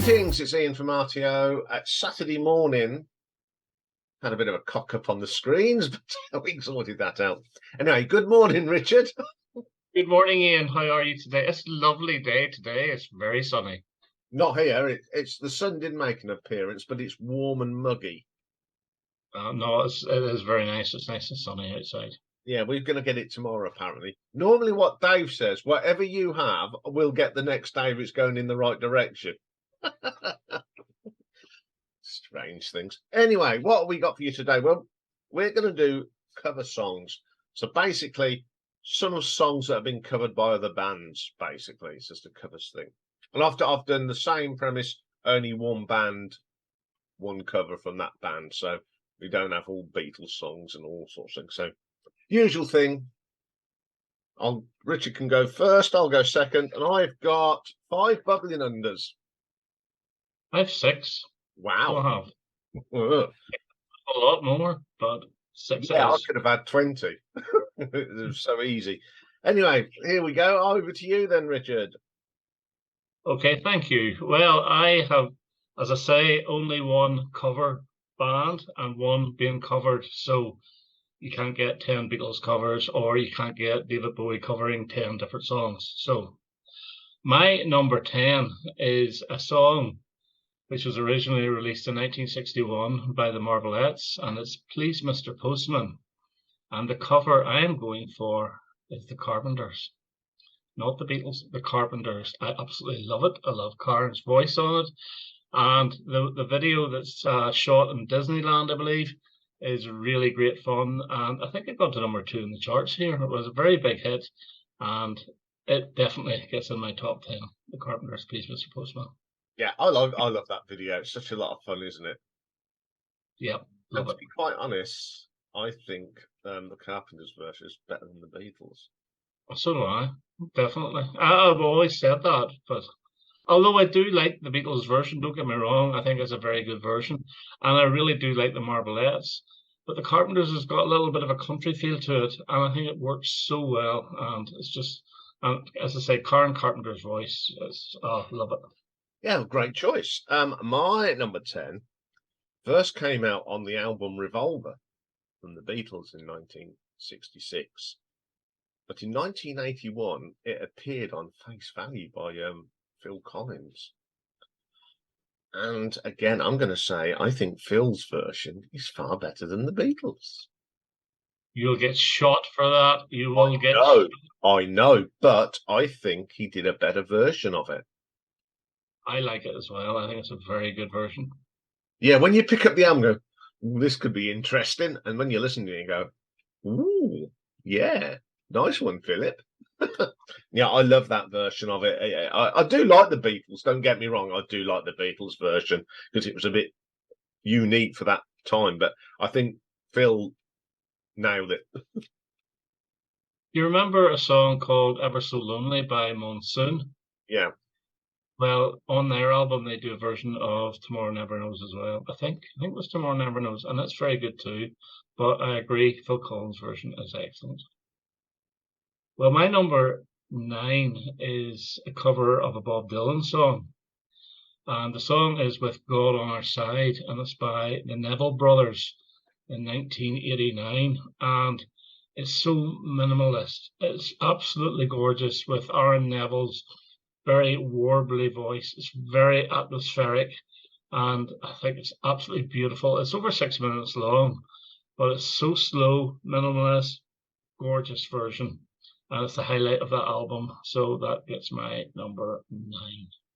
Greetings, it's Iain from RTO. Saturday morning, had a bit of a cock up on the screens, but we sorted that out. Anyway, good morning, Richard. Good morning, Ian. How are you today? It's a lovely day today. It's very sunny. Not here. It's the sun didn't make an appearance, but it's warm and muggy. No, it is very nice. It's nice and sunny outside. Yeah, we're going to get it tomorrow, apparently. Normally what Dave says, whatever you have, we'll get the next day if it's going in the right direction. Strange things. Anyway, what have we got for you today? Well, we're going to do cover songs. So basically, some songs that have been covered by other bands, basically. It's just a covers thing. And I've done the same premise, only one band, one cover from that band. So we don't have all Beatles songs and all sorts of things. So usual thing. Richard can go first, I'll go second, and I've got 5 bubbling unders. I have 6. Wow. I have a lot more, but 6. Yeah, I could have had 20. It was so easy. Anyway, here we go. Over to you then, Richard. Okay, thank you. Well, I have, as I say, only one cover band and one being covered. So you can't get 10 Beatles covers, or you can't get David Bowie covering 10 different songs. So my number 10 is a song which was originally released in 1961 by the Marvelettes, and it's Please Mr. Postman. And the cover I am going for is the Carpenters. Not the Beatles, the Carpenters. I absolutely love it. I love Karen's voice on it. And the video that's shot in Disneyland, I believe, is really great fun. And I think it got to number 2 in the charts here. It was a very big hit, and it definitely gets in my top 10. The Carpenters, Please Mr. Postman. Yeah, I love that video. It's such a lot of fun, isn't it? Yeah, love it. To be quite honest, I think the Carpenters version is better than the Beatles. So do I, definitely. I've always said that, but although I do like the Beatles version, don't get me wrong, I think it's a very good version, and I really do like the Marvelettes. But the Carpenters has got a little bit of a country feel to it, and I think it works so well. And it's just, and as I say, Karen Carpenter's voice is, oh, love it. Yeah, great choice. My number 10 first came out on the album Revolver from the Beatles in 1966. But in 1981, it appeared on Face Value by Phil Collins. And again, I'm going to say I think Phil's version is far better than the Beatles. You'll get shot for that. You will get. I know, but I think he did a better version of it. I like it as well. I think it's a very good version. Yeah, when you pick up the album, go, this could be interesting, and when you listen to it, you go, ooh, yeah, nice one, Philip. Yeah, I love that version of it. I do like the Beatles. Don't get me wrong. I do like the Beatles version because it was a bit unique for that time. But I think Phil nailed it. You remember a song called Ever So Lonely by Monsoon? Yeah. Well, on their album, they do a version of Tomorrow Never Knows as well. I think it was Tomorrow Never Knows, and that's very good too. But I agree, Phil Collins' version is excellent. Well, my number 9 is a cover of a Bob Dylan song. And the song is With God on Our Side, and it's by the Neville Brothers in 1989. And it's so minimalist. It's absolutely gorgeous with Aaron Neville's very warbly voice. It's very atmospheric, and I think it's absolutely beautiful. It's over 6 minutes long, but it's so slow, minimalist, gorgeous version. And it's the highlight of that album. So that gets my number 9.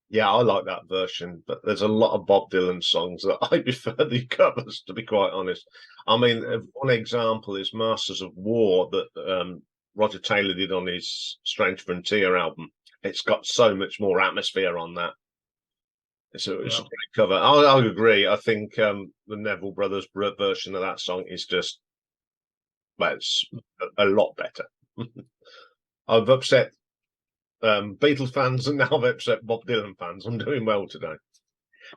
Yeah, I like that version, but there's a lot of Bob Dylan songs that I prefer the covers, to be quite honest. I mean, one example is Masters of War that Roger Taylor did on his Strange Frontier album. It's got so much more atmosphere on that. It's a great cover. I agree. I think the Neville Brothers version of that song is just, well, it's a lot better. I've upset Beatles fans and now I've upset Bob Dylan fans. I'm doing well today.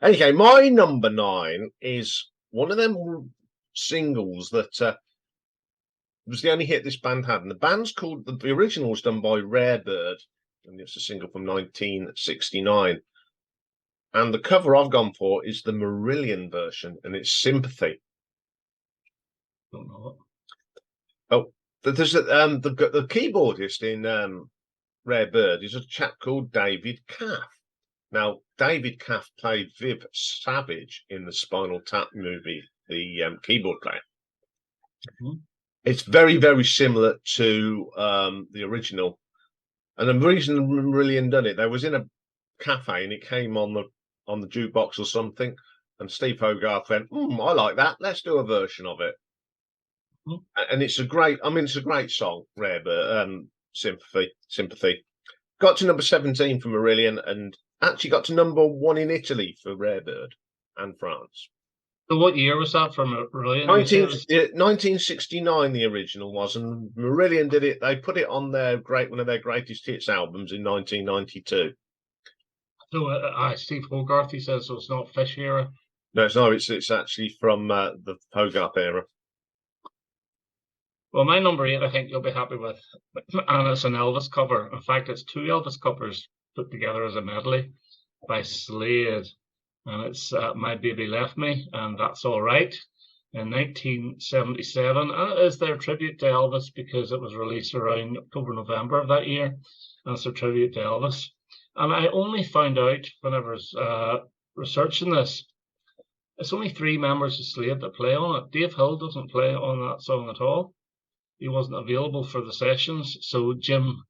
Okay, my number 9 is one of them singles that was the only hit this band had. And the band's called, the original was done by Rare Bird, and it's a single from 1969. And the cover I've gone for is the Marillion version, and it's Sympathy. Don't know it. Oh, there's the keyboardist in Rare Bird is a chap called David Caff. Now, David Caff played Viv Savage in the Spinal Tap movie, the keyboard player. Mhm. It's very, very similar to the original. And the reason Marillion done it, they was in a cafe and it came on the jukebox or something, and Steve Hogarth went, I like that. Let's do a version of it. Mhm. And it's a great, it's a great song, Rare Bird, Sympathy. Got to number 17 for Marillion and actually got to number 1 in Italy for Rare Bird and France. So what year was that from Marillion? You said 19, it was 1969 the original was, and Marillion did it. They put it on one of their greatest hits albums in 1992. so Steve Hogarth, he says, so it's not Fish era. No, it's actually from the Hogarth era. Well, my number 8, I think you'll be happy with, and it's an Elvis cover. In fact, it's two Elvis covers put together as a medley by Slade, and it's "My Baby Left Me" and "That's All Right" in 1977, and it is their tribute to Elvis because it was released around October, November of that year, and it's a tribute to Elvis. And I only found out when I was researching this, it's only 3 members of Slade that play on it. Dave Hill doesn't play on that song at all. He wasn't available for the sessions, so Jim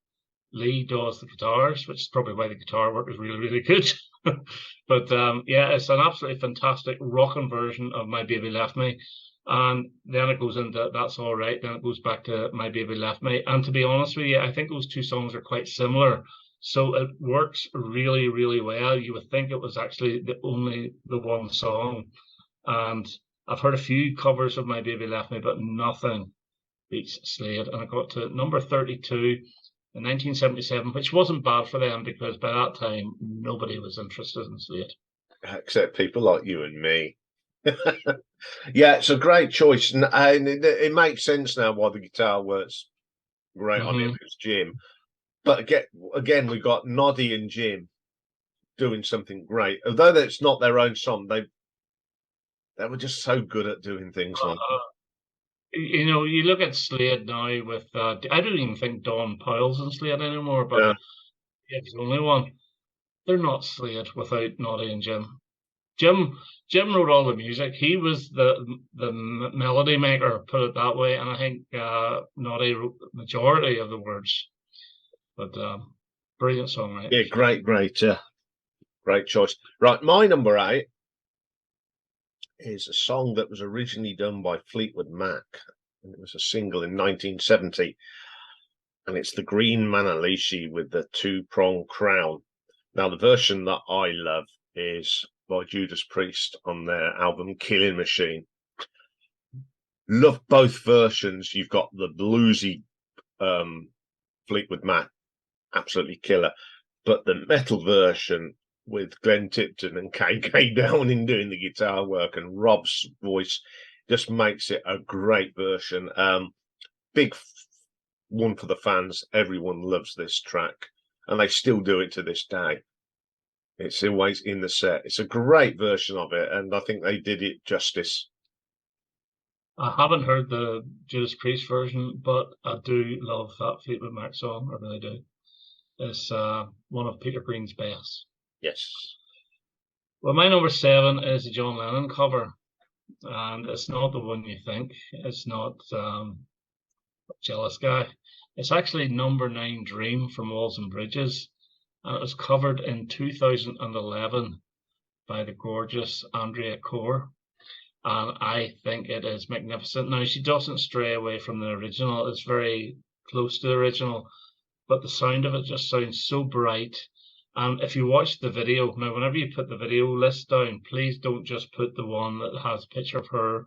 Lee does the guitars, which is probably why the guitar work is really, really good. But yeah, it's an absolutely fantastic rocking version of "My Baby Left Me," and then it goes into "That's All Right." Then it goes back to "My Baby Left Me," and to be honest with you, I think those two songs are quite similar, so it works really, really well. You would think it was actually the one song, and I've heard a few covers of "My Baby Left Me," but nothing beats Slade, and I got to number 32 in 1977, which wasn't bad for them because by that time nobody was interested in Slade. Except people like you and me. Yeah, it's a great choice, and it makes sense now why the guitar works great on it. It's Jim, but again, we've got Noddy and Jim doing something great. Although that's not their own song, they were just so good at doing things like that. You know, you look at Slade now with I don't even think Don Powell's in Slade anymore, but Yeah, he's the only one. They're not Slade without Noddy and Jim. Jim wrote all the music. He was the melody maker, put it that way, and I think Noddy wrote the majority of the words. But brilliant songwriter. yeah, great choice. Right, my number 8 is a song that was originally done by Fleetwood Mac, and it was a single in 1970, and it's the Green Manalishi with the 2-prong crown. Now, the version that I love is by Judas Priest on their album Killing Machine. Love both versions. You've got the bluesy Fleetwood Mac, absolutely killer, but the metal version with Glenn Tipton and KK Downing doing the guitar work and Rob's voice just makes it a great version. Big one for the fans. Everyone loves this track, and they still do it to this day. It's always in the set. It's a great version of it, and I think they did it justice. I haven't heard the Judas Priest version, but I do love that Fleetwood Mac song. I really do. It's one of Peter Green's best. Yes. Well, my number 7 is a John Lennon cover, and it's not the one you think. It's not Jealous Guy. It's actually number 9 Dream from Walls and Bridges, and it was covered in 2011 by the gorgeous Andrea Corr. And I think it is magnificent. Now, she doesn't stray away from the original, it's very close to the original, but the sound of it just sounds so bright. And if you watch the video, now, whenever you put the video list down, please don't just put the one that has a picture of her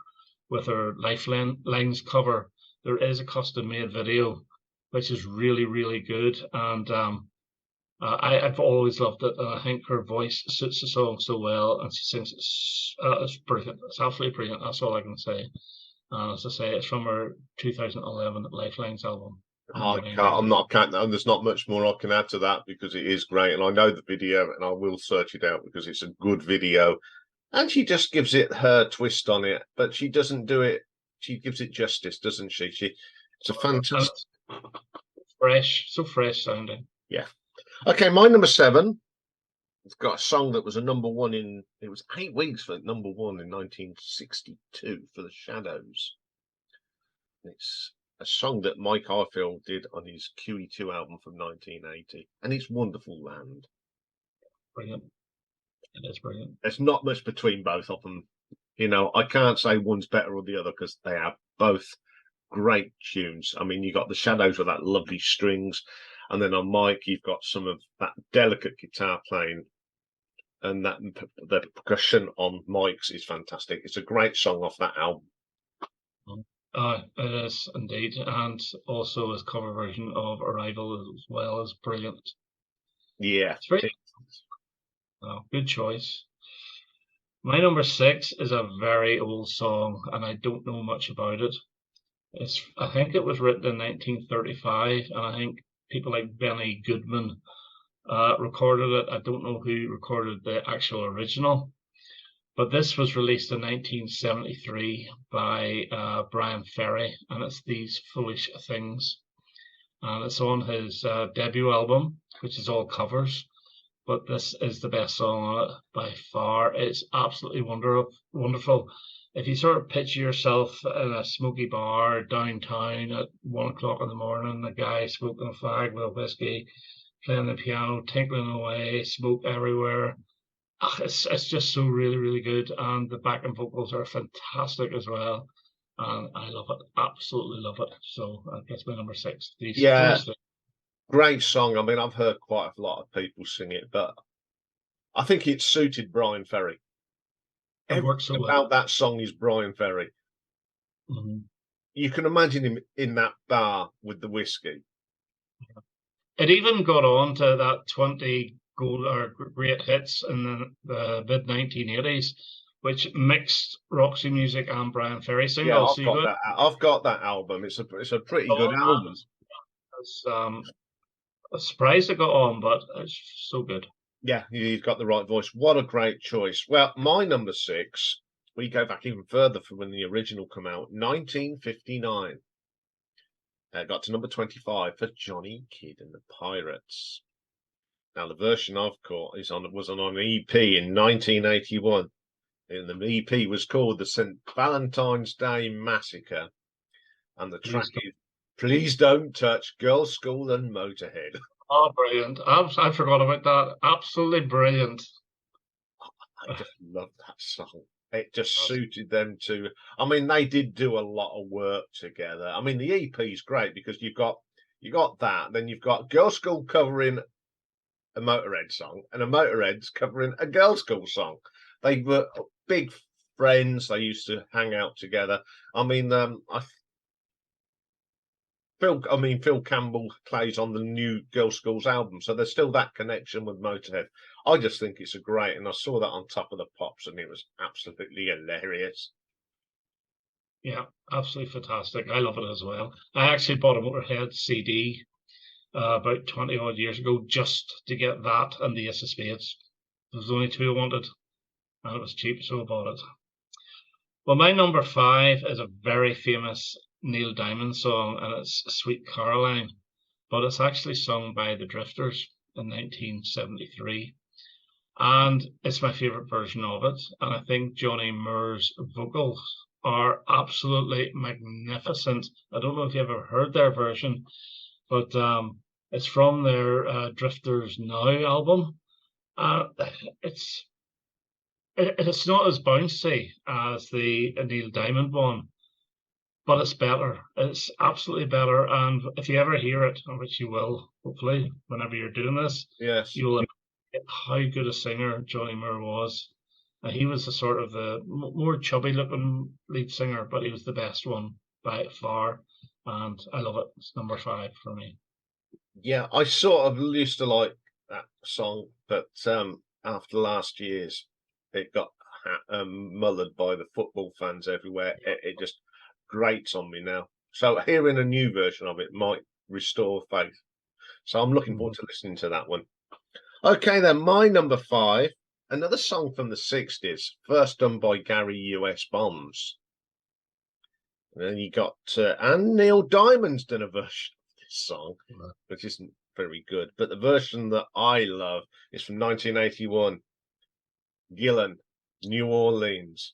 with her Lifelines cover. There is a custom made video, which is really, really good. And I've always loved it, and I think her voice suits the song so well, and she sings it's brilliant. It's absolutely brilliant. That's all I can say. As I say, it's from her 2011 Lifelines album. I Johnny can't. I'm Marr. not. Can't. And there's not much more I can add to that because it is great, and I know the video, and I will search it out because it's a good video. And she just gives it her twist on it, but she doesn't do it. She gives it justice, doesn't she? It's a And fantastic. it's fresh, so fresh sounding. Yeah. Okay, my number 7. It's got a song that was a number one in. It was 8 weeks for number one in 1962 for the Shadows. It's a song that Mike Highfield did on his QE2 album from 1980, and it's Wonderful Land. Brilliant. It is brilliant. There's not much between both of them. I can't say one's better or the other because they are both great tunes. I mean, you got the Shadows with that lovely strings, and then on Mike, you've got some of that delicate guitar playing, and that the percussion on Mike's is fantastic. It's a great song off that album. It is indeed, and also his cover version of Arrival as well is brilliant. Yeah, It's very good choice. My number 6 is a very old song, and I don't know much about it. I think it was written in 1935, and I think people like Benny Goodman recorded it. I don't know who recorded the actual original, but this was released in 1973 by Brian Ferry, and it's These Foolish Things. And it's on his debut album, which is all covers. But this is the best song on it by far. It's absolutely wonderful. If you sort of picture yourself in a smoky bar downtown at 1 o'clock in the morning, a guy smoking a fag with a whiskey, playing the piano, tinkling away, smoke everywhere. It's just so really, really good. And the backing vocals are fantastic as well. And I love it. Absolutely love it. So that's my number 6. These yeah, Foolish Things. great song. I mean, I've heard quite a lot of people sing it, but I think it suited Brian Ferry. It works Everything so well. about that song is Brian Ferry. Mm-hmm. You can imagine him in that bar with the whiskey. It even got on to that 20 gold or great hits in the mid 1980s, which mixed Roxy Music and Brian Ferry Yeah, singles. So I've you got got that. I've got that album. It's a pretty good on album. that. I was surprised it got on, but it's so good. Yeah, he's got the right voice. What a great choice. Well, my number 6, we go back even further from when the original came out, 1959. Got to number 25 for Johnny Kidd and the Pirates. Now, the version I've caught was on an EP in 1981. And the EP was called the St. Valentine's Day Massacre. And the track is Please Don't Touch Girls' School and Motorhead. Oh, brilliant. I forgot about that. Absolutely brilliant. I just love that song. It just suited them to. I mean, they did do a lot of work together. I mean, the EP is great because you got that, then you've got Girls' School covering a Motorhead song, and a Motorhead's covering a Girls' School song. They were big friends. They used to hang out together. I mean, Phil Campbell plays on the new Girls' Schools album, so there's still that connection with Motorhead. I just think it's a great, and I saw that on Top of the Pops, and it was absolutely hilarious. Yeah, absolutely fantastic. I love it as well. I actually bought a Motorhead CD about 20 odd years ago just to get that and the Ace of Spades. There was only two I wanted, and it was cheap, so I bought it. Well, my number 5 is a very famous Neil Diamond song, and it's Sweet Caroline, but it's actually sung by the Drifters in 1973. And it's my favorite version of it. And I think Johnny Marr's vocals are absolutely magnificent. I don't know if you ever heard their version, but it's from their Drifters Now album. It's it's not as bouncy as the Neil Diamond one, but it's better. It's absolutely better. And if you ever hear it, which you will, hopefully, whenever you're doing this, Yes. you will appreciate how good a singer Johnny Marr was. He was the sort of the more chubby looking lead singer, but he was the best one by far. And I love it. It's number 5 for me. Yeah, I sort of used to like that song, but after last year's, it got mullered by the football fans everywhere. It just grates on me now. So hearing a new version of it might restore faith. So I'm looking forward to listening to that one. Okay, then my number 5, another song from the 60s, first done by Gary U.S. Bonds. And then you got, and Neil Diamond's done a version of this song, which isn't very good. But the version that I love is from 1981, Gillan, New Orleans.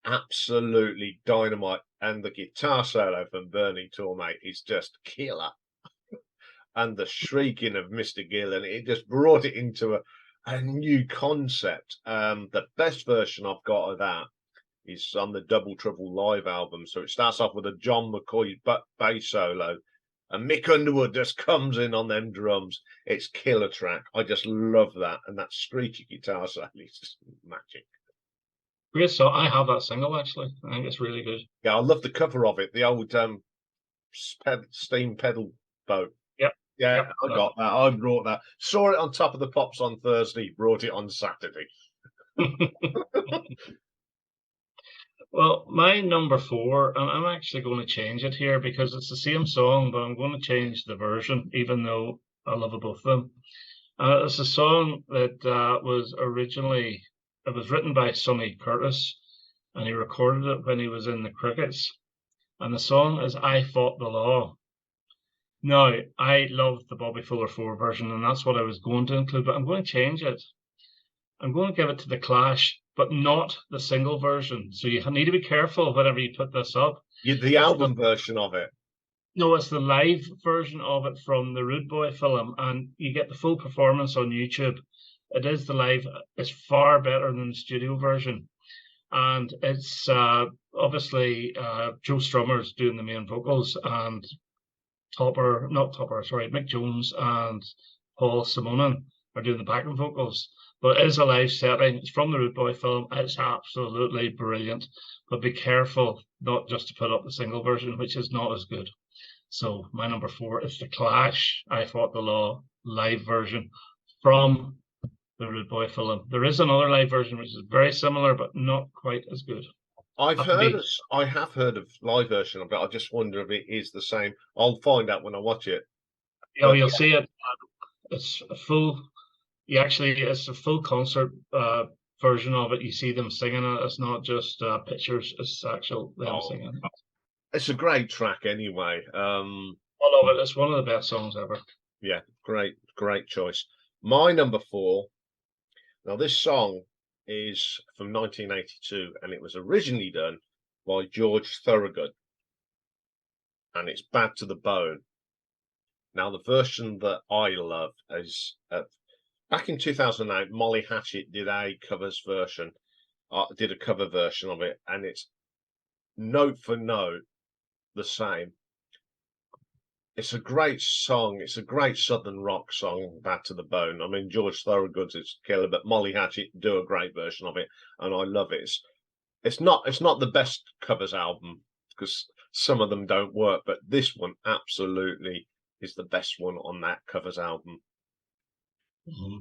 Absolutely dynamite. And the guitar solo from Bernie Tormé is just killer. And the shrieking of Mr. Gillan, it just brought it into a new concept. The best version I've got of that is on the Double Trouble live album. So it starts off with a John McCoy bass solo, and Mick Underwood just comes in on them drums. It's killer track. I just love that, and that screechy guitar solo is just magic. Great song. I have that single actually. I think it's really good. Yeah, I love the cover of it. The old steam pedal boat. Yep. Yeah, Yep. I got that. I brought that. Saw it on Top of the Pops on Thursday. Brought it on Saturday. Well, my number 4, and I'm actually going to change it here because it's the same song, but I'm going to change the version, even though I love both of them. It's a song that was written by Sonny Curtis, and he recorded it when he was in the Crickets. And the song is I Fought the Law. Now, I love the Bobby Fuller 4 version, and that's what I was going to include, but I'm going to change it. I'm going to give it to The Clash, but not the single version. So you need to be careful whenever you put this up. The album version of it. No, it's the live version of it from the Rude Boy film, and you get the full performance on YouTube. It is the live. It's far better than the studio version. And it's obviously Joe Strummer's doing the main vocals, and Mick Jones and Paul Simonon are doing the backing vocals. But it is a live setting. It's from the Rude Boy film. It's absolutely brilliant. But be careful not just to put up the single version, which is not as good. So my number 4 is The Clash, I Fought the Law live version from the Rude Boy film. There is another live version which is very similar, but not quite as good. I have heard of live version of it. I just wonder if it is the same. I'll find out when I watch it. Yeah, you'll see it. It's a full. It's a full concert version of it. You see them singing it. It's not just pictures. It's actual them singing. It's a great track anyway. I love it. It's one of the best songs ever. Yeah, great choice. My number 4. Now this song is from 1982, and it was originally done by George Thorogood, and it's Bad to the Bone. Now the version that I love is back in 2008. Molly Hatchet did a cover version of it, and it's note for note the same. It's a great song. It's a great southern rock song, Bad to the Bone. I mean, George Thorogood's is killer, but Molly Hatchet do a great version of it, and I love it. It's not the best covers album because some of them don't work, but this one absolutely is the best one on that covers album. Mm-hmm.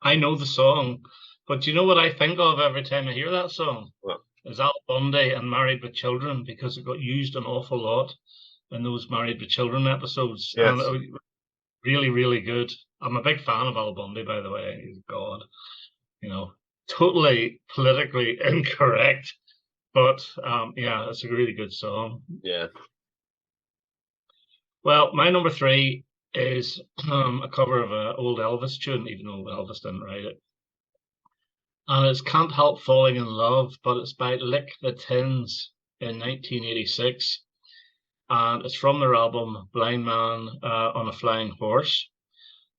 I know the song, but do you know what I think of every time I hear that song? What? Is Al Bundy and Married with Children, because it got used an awful lot in those Married with Children episodes. Yes. And it was really, really good. I'm a big fan of Al Bundy, by the way. He's God. Totally politically incorrect, but yeah, it's a really good song. Yeah. Well, my number 3 is a cover of an old Elvis tune, even though Elvis didn't write it. And it's Can't Help Falling in Love, but it's by Lick the Tins in 1986. And it's from their album Blind Man on a Flying Horse.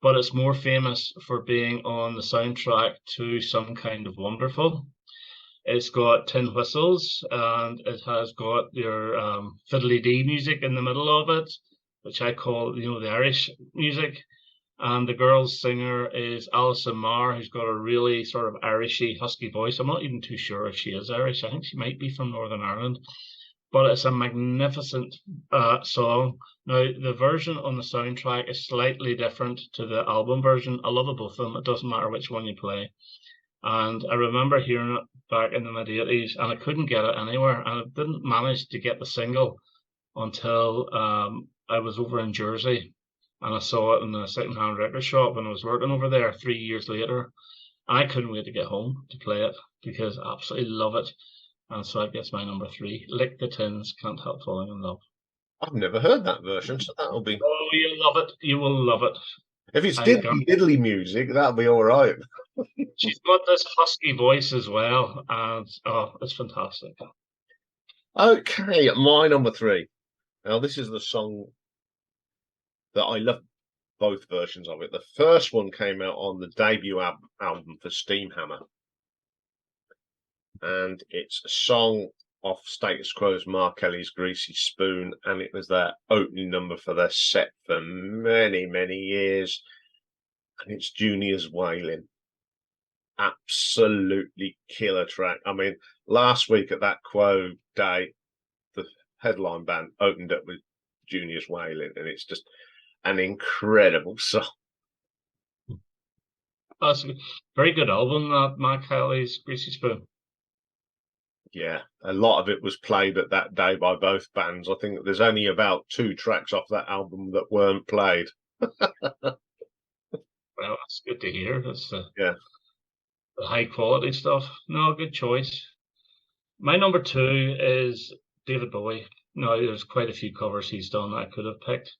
But it's more famous for being on the soundtrack to Some Kind of Wonderful. It's got tin whistles, and it has got your fiddly-dee music in the middle of it, which I call, the Irish music. And the girl's singer is Alison Marr, who's got a really sort of Irishy, husky voice. I'm not even too sure if she is Irish. I think she might be from Northern Ireland. But it's a magnificent song. Now, the version on the soundtrack is slightly different to the album version. I love both of them. It doesn't matter which one you play. And I remember hearing it back in the mid-80s, and I couldn't get it anywhere. And I didn't manage to get the single until I was over in Jersey and I saw it in the second-hand record shop when I was working over there 3 years later. I couldn't wait to get home to play it because I absolutely love it. And so it gets my number 3. Lick the Tins, Can't Help Falling in Love. I've never heard that version, so that'll be. Oh, you'll love it. You will love it. If it's I diddly diddly music, that'll be all right. She's got this husky voice as well, and oh, it's fantastic. Okay, my number 3. Now, this is the song that I love both versions of it. The first one came out on the debut album for Steamhammer, and it's a song off Status Quo's Mark Kelly's Greasy Spoon, and it was their opening number for their set for many, many years. And it's Junior's Wailing. Absolutely killer track. I mean, last week at that Quo day, the headline band opened up with Junior's Wailing, and it's just an incredible song. That's a very good album, that Mark Kelly's Greasy Spoon. Yeah, a lot of it was played at that day by both bands. I think there's only about 2 tracks off that album that weren't played. Well, that's good to hear. That's the high quality stuff. No, good choice. My number 2 is David Bowie. Now, there's quite a few covers he's done that I could have picked.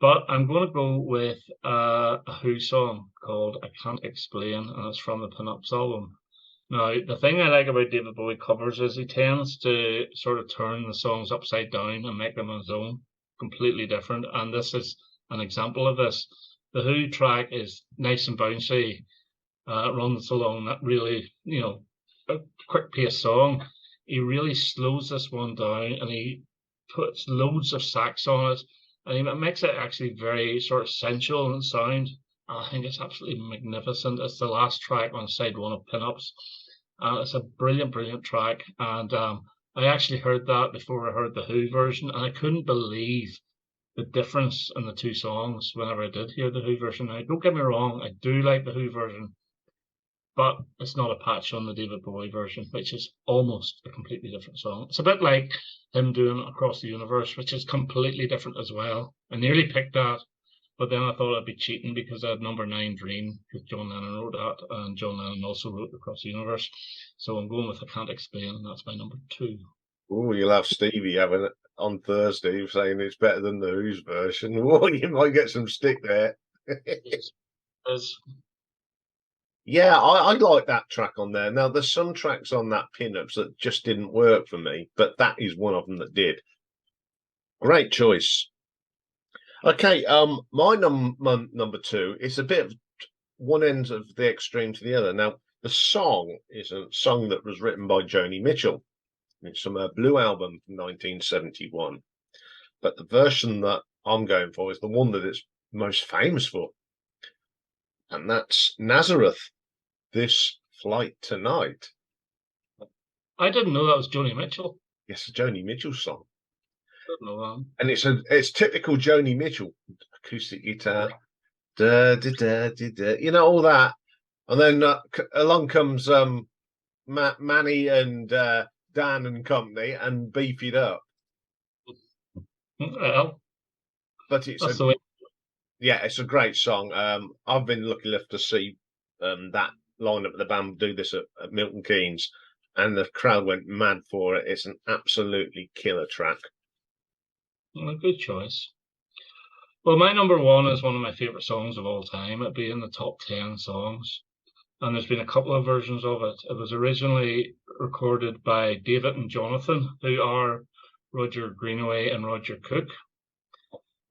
But I'm going to go with a Who song called I Can't Explain, and it's from the Pin-Ups album. Now, the thing I like about David Bowie covers is he tends to sort of turn the songs upside down and make them his own, completely different. And this is an example of this. The Who track is nice and bouncy, runs along that really, a quick pace song. He really slows this one down and he puts loads of sax on it. And it makes it actually very sort of sensual in sound. I think it's absolutely magnificent. It's the last track on side 1 of Pin-Ups. It's a brilliant, brilliant track. And I actually heard that before I heard the Who version, and I couldn't believe the difference in the 2 songs whenever I did hear the Who version. Now, don't get me wrong, I do like the Who version, but it's not a patch on the David Bowie version, which is almost a completely different song. It's a bit like him doing Across the Universe, which is completely different as well. I nearly picked that, but then I thought I'd be cheating because I had number 9 Dream, because John Lennon wrote that, and John Lennon also wrote Across the Universe. So I'm going with I Can't Explain, and that's my number 2. Oh, you'll have Stevie having it on Thursday saying it's better than the Who's version. Oh, you might get some stick there. Yeah, I like that track on there. Now, there's some tracks on that Pin-Ups that just didn't work for me, but that is one of them that did. Great choice. Okay, my number 2 is a bit of one end of the extreme to the other. Now, the song is a song that was written by Joni Mitchell. It's from her Blue album from 1971. But the version that I'm going for is the one that it's most famous for. And that's Nazareth, This Flight Tonight. I didn't know that was Joni Mitchell. Yes, a Joni Mitchell song. I didn't know that. And it's typical Joni Mitchell. Acoustic guitar. Da, da, da, da, da, you know, all that. And then along comes Manny and Dan and company and beef it up. Well, but it's it's a great song. I've been lucky enough to see that lineup of the band do this at Milton Keynes, and the crowd went mad for it. It's an absolutely killer track. Well, good choice. Well, my number 1 is one of my favorite songs of all time. It'd be in the top 10 songs. And there's been a couple of versions of it. It was originally recorded by David and Jonathan, who are Roger Greenaway and Roger Cook.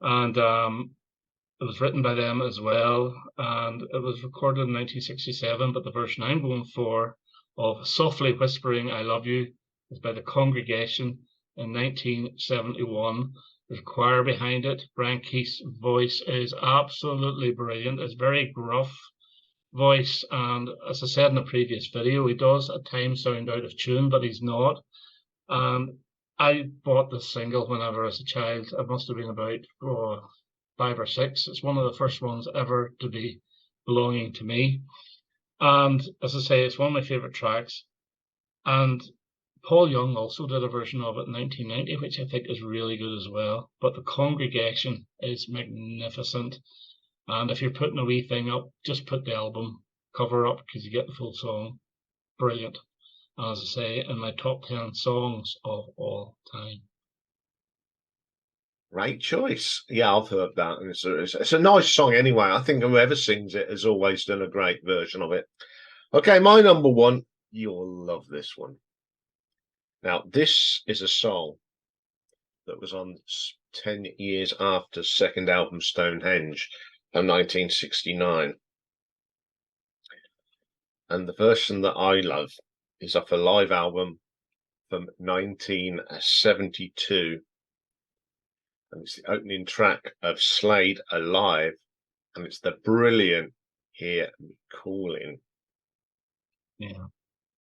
And it was written by them as well. And it was recorded in 1967. But the version I'm going for of Softly Whispering I Love You is by the Congregation in 1971. There's a choir behind it. Brian Keith's voice is absolutely brilliant. It's very gruff voice, and as I said in the previous video, he does at times sound out of tune, but he's not. I bought this single whenever I was a child. I must have been about 5 or 6. It's one of the first ones ever to be belonging to me. And as I say, it's one of my favorite tracks. And Paul Young also did a version of it in 1990, which I think is really good as well. But the Congregation is magnificent. And if you're putting a wee thing up, just put the album cover up because you get the full song. Brilliant. As I say, in my top 10 songs of all time. Great choice. Yeah, I've heard that, and it's a nice song anyway. I think whoever sings it has always done a great version of it. Okay, my number one. You'll love this one. Now, this is a song that was on 10 years after second album Stonehenge of 1969. And the version that I love is off a live album from 1972. And it's the opening track of Slade Alive. And it's the brilliant Hear Me Calling. Yeah.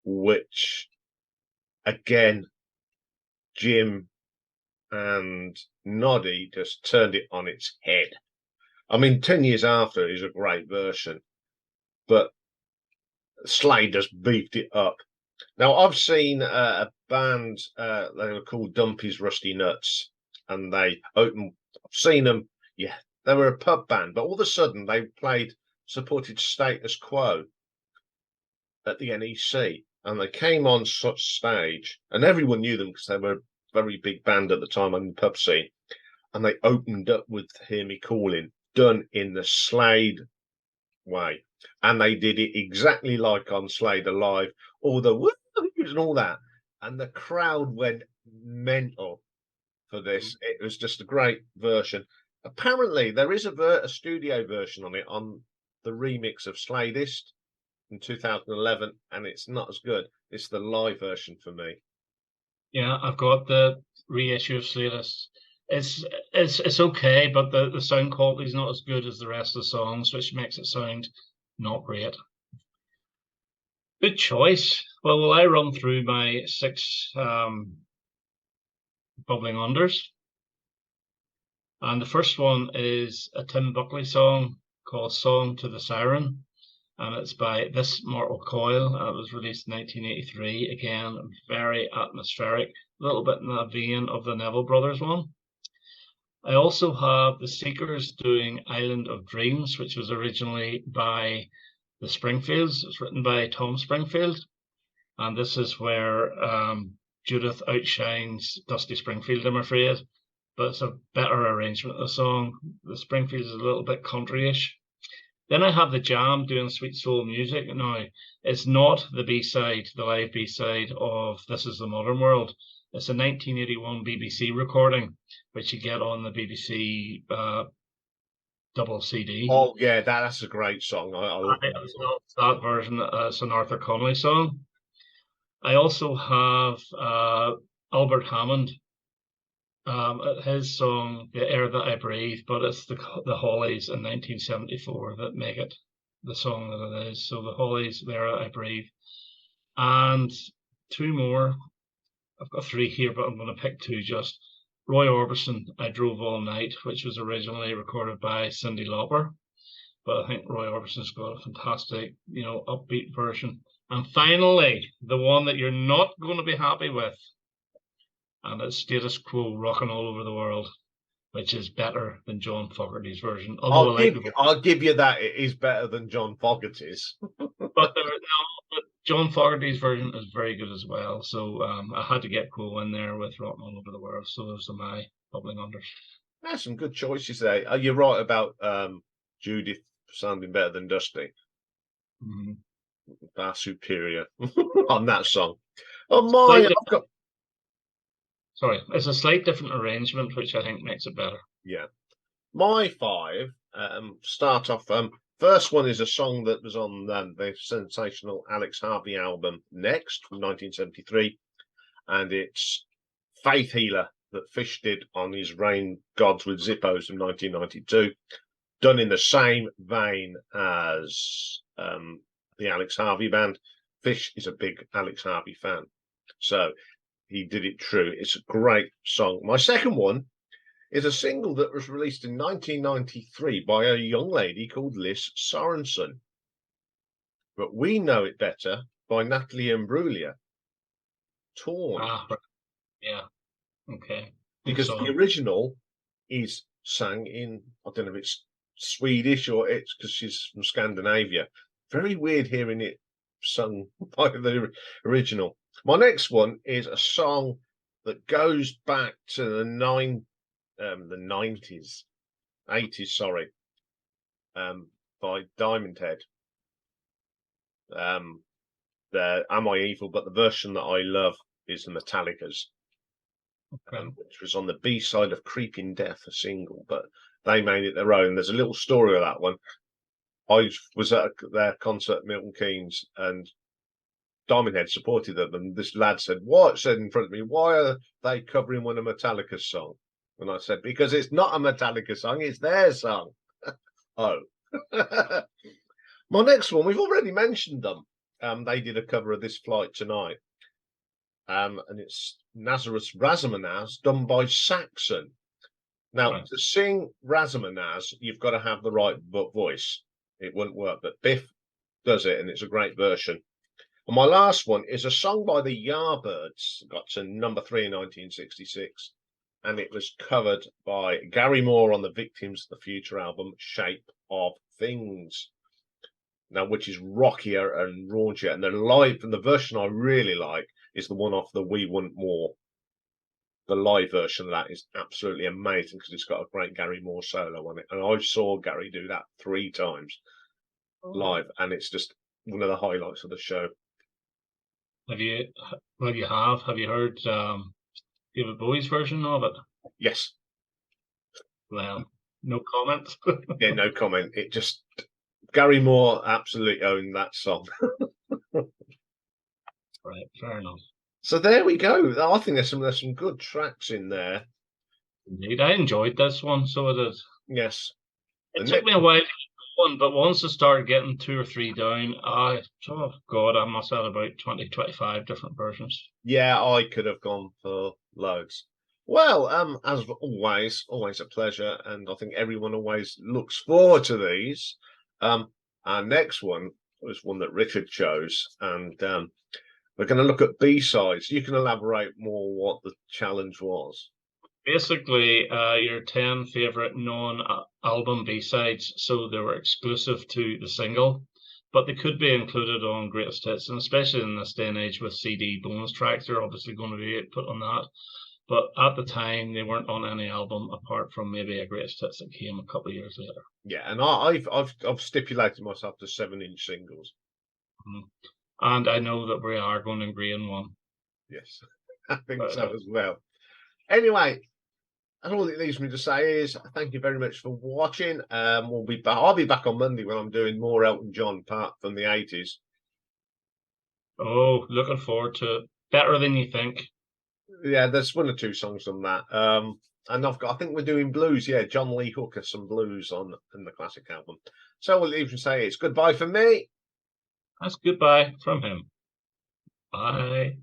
Which, again, Jim and Noddy just turned it on its head. I mean, 10 years after is a great version, but Slade just beefed it up. Now, I've seen a band, they were called Dumpy's Rusty Nuts, and I've seen them, yeah, they were a pub band, but all of a sudden they supported Status Quo at the NEC, and they came on such stage, and everyone knew them because they were a very big band at the time on the pub scene, and they opened up with Hear Me Calling, done in the Slade way. And they did it exactly like on Slade Alive, all the whoos and all that. And the crowd went mental for this. It was just a great version. Apparently, there is a studio version on it on the remix of Sladist in 2011, and it's not as good. It's the live version for me. Yeah, I've got the reissue of Sladist. It's okay, but the sound quality is not as good as the rest of the songs, which makes it sound not great. Good choice. Well, will I run through my 6 bubbling unders? And the first one is a Tim Buckley song called Song to the Siren. And it's by This Mortal Coil, and it was released in 1983. Again, very atmospheric, a little bit in that vein of the Neville Brothers one. I also have the Seekers doing Island of Dreams, which was originally by the Springfields. It's written by Tom Springfield, and this is where Judith outshines Dusty Springfield, I'm afraid, but it's a better arrangement of the song. The Springfields is a little bit country-ish. Then I have the Jam doing Sweet Soul Music. Now, it's not the B-side, the live B-side of This Is the Modern World. It's a 1981 BBC recording, which you get on the BBC double CD. Oh, yeah, that's a great song. I love that version. It's an Arthur Conley song. I also have Albert Hammond, his song, The Air That I Breathe, but it's the Hollies in 1974 that make it the song that it is. So the Hollies, The Air That I Breathe. And 2 more. I've got 3 here, but I'm going to pick 2 just. Roy Orbison, I Drove All Night, which was originally recorded by Cyndi Lauper. But I think Roy Orbison's got a fantastic, upbeat version. And finally, the one that you're not going to be happy with, and it's Status Quo, Rocking All Over the World, which is better than John Fogerty's version. I'll give you that. It is better than John Fogerty's. but John Fogerty's version is very good as well. So I had to get Quo in there with Rocking All Over the World. So those are my bubbling unders. There's some good choices there. You're right about Judith sounding better than Dusty. Mm-hmm. Far superior on that song. Oh my! Sorry, it's a slight different arrangement, which I think makes it better. Yeah. My 5 start off. First one is a song that was on the sensational Alex Harvey album Next from 1973, and it's Faith Healer that Fish did on his Rain Gods with Zippos in 1992, done in the same vein as the Alex Harvey band. Fish is a big Alex Harvey fan, so he did it true. It's a great song. My second one is a single that was released in 1993 by a young lady called Liz Sorensen. But we know it better by Natalie Imbruglia. Torn. Ah, right. Yeah. Okay. Because the So, original is sang in, I don't know if it's Swedish or it's because she's from Scandinavia. Very weird hearing it sung by the original. My next one is a song that goes back to the 90s, 80s, sorry, by Diamond Head. The Am I Evil, but the version that I love is the Metallica's. okay. Which was on the B side of Creeping Death, a single, but they made it their own. There's a little story of that one. I was at their concert, Milton Keynes, and Diamond Head supported them, and this lad said, "What?" said in front of me, "Why are they covering one of Metallica's song?" And I said, "Because it's not a Metallica song; it's their song." Oh, my next one, we've already mentioned them. They did a cover of This Flight Tonight. And it's Nazareth Razamanaz done by Saxon. Now, Right. to sing Razamanaz, you've got to have the right voice. It wouldn't work, but Biff does it, and it's a great version. And my last one is a song by the Yardbirds, got to number 3 in 1966, and it was covered by Gary Moore on the Victims of the Future album, Shape of Things. Now, which is rockier and raunchier, and the version I really like is the one off the We Want More. The live version of that is absolutely amazing because it's got a great Gary Moore solo on it, and I saw Gary do that 3 times live, and it's just one of the highlights of the show. Have you? Well, you have. Have you heard David Bowie's version of it? Yes, Well, no comment. yeah, no comment. It just Gary Moore absolutely owned that song. Right. Fair enough. So there we go. I think there's some good tracks in there. Indeed, I enjoyed this one. So it did. Yes, the It took next me a while to get one, but once I started getting 2 or 3 down, oh God, I must have about 20, 25 different versions. Yeah, I could have gone for loads. Well, as always a pleasure, and I think everyone always looks forward to these. Our next one was one that Richard chose, and we're going to look at B-sides. You can elaborate more what the challenge was. Basically, your 10 favorite non-album B-sides, so they were exclusive to the single, but they could be included on greatest hits, and especially in this day and age with CD bonus tracks, they're obviously going to be put on that. But at the time, they weren't on any album apart from maybe a greatest hits that came a couple of years later. Yeah, and I've stipulated myself to 7-inch singles. And I know that we are going to agree on one. Yes, I think But, so as well. Anyway, and all it leaves me to say is thank you very much for watching. I'll be back on Monday when I'm doing more Elton John apart from the 80s. oh, looking forward to it. Better than you think. Yeah, there's 1 or 2 songs on that. And I think we're doing blues. Yeah, John Lee Hooker, some blues on in the classic album. So we'll even say it's goodbye from me. That's goodbye from him. Bye.